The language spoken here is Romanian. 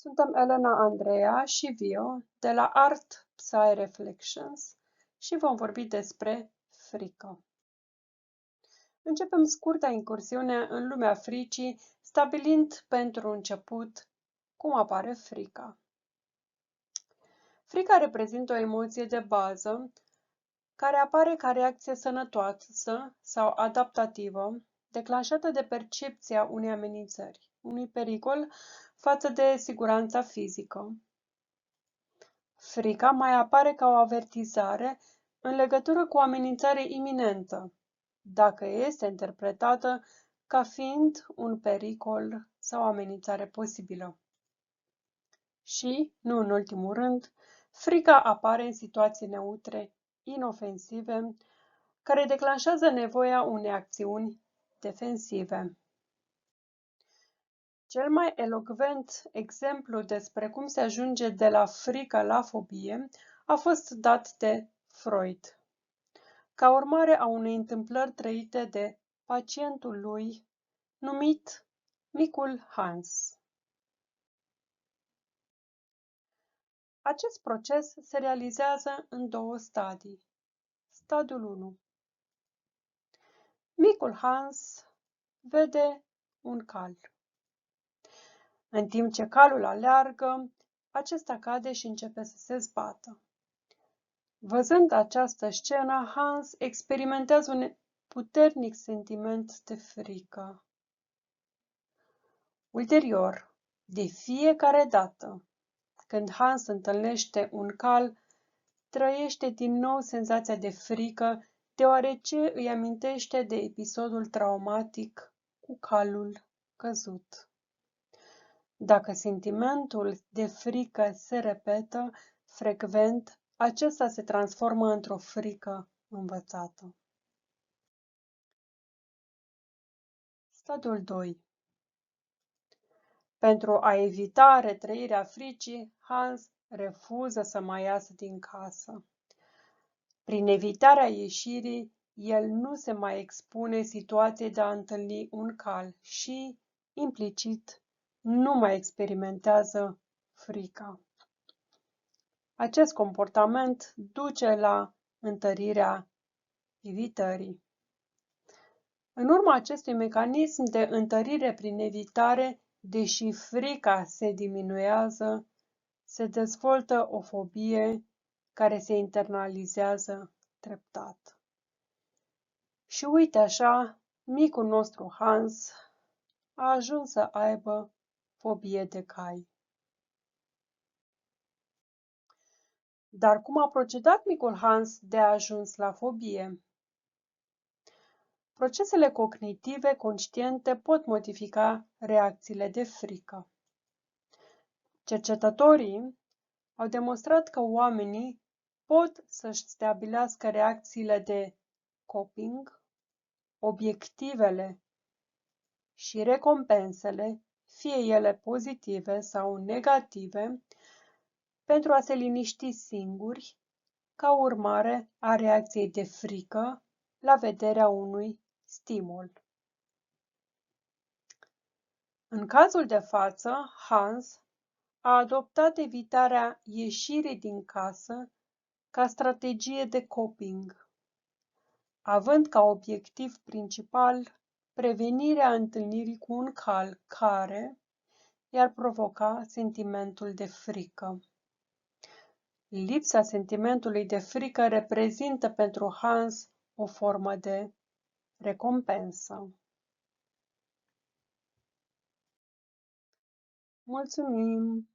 Suntem Elena Andreea și Vio de la Art Psy Reflections și vom vorbi despre frică. Începem scurta incursiune în lumea fricii, stabilind pentru început cum apare frica. Frica reprezintă o emoție de bază care apare ca reacție sănătoasă sau adaptativă, declanșată de percepția unei amenințări, unui pericol față de siguranța fizică. Frica mai apare ca o avertizare în legătură cu o amenințare iminentă, dacă este interpretată ca fiind un pericol sau o amenințare posibilă. Și, nu în ultimul rând, frica apare în situații neutre, inofensive, care declanșează nevoia unei acțiuni defensive. Cel mai elocvent exemplu despre cum se ajunge de la frică la fobie a fost dat de Freud, ca urmare a unei întâmplări trăite de pacientul lui, numit Micul Hans. Acest proces se realizează în două stadii. Stadiul 1. Micul Hans vede un cal. În timp ce calul aleargă, acesta cade și începe să se zbată. Văzând această scenă, Hans experimentează un puternic sentiment de frică. Ulterior, de fiecare dată când Hans întâlnește un cal, trăiește din nou senzația de frică, deoarece îi amintește de episodul traumatic cu calul căzut. Dacă sentimentul de frică se repetă frecvent, acesta se transformă într-o frică învățată. Stadiul 2. Pentru a evita retrăirea fricii, Hans refuză să mai iasă din casă. Prin evitarea ieșirii, el nu se mai expune situației de a întâlni un cal și, implicit, nu mai experimentează frica. Acest comportament duce la întărirea evitării. În urma acestui mecanism de întărire prin evitare, deși frica se diminuează, se dezvoltă o fobie care se internalizează treptat. Și uite așa, micul nostru Hans a ajuns să aibă fobie de cai. Dar cum a procedat micul Hans de a ajuns la fobie? Procesele cognitive conștiente pot modifica reacțiile de frică. Cercetătorii au demonstrat că oamenii pot să-și stabilească reacțiile de coping, obiectivele și recompensele, fie ele pozitive sau negative, pentru a se liniști singuri, ca urmare a reacției de frică la vederea unui stimul. În cazul de față, Hans a adoptat evitarea ieșirii din casă ca strategie de coping, având ca obiectiv principal prevenirea întâlnirii cu un cal care i-ar provoca sentimentul de frică. Lipsa sentimentului de frică reprezintă pentru Hans o formă de recompensă. Mulțumim!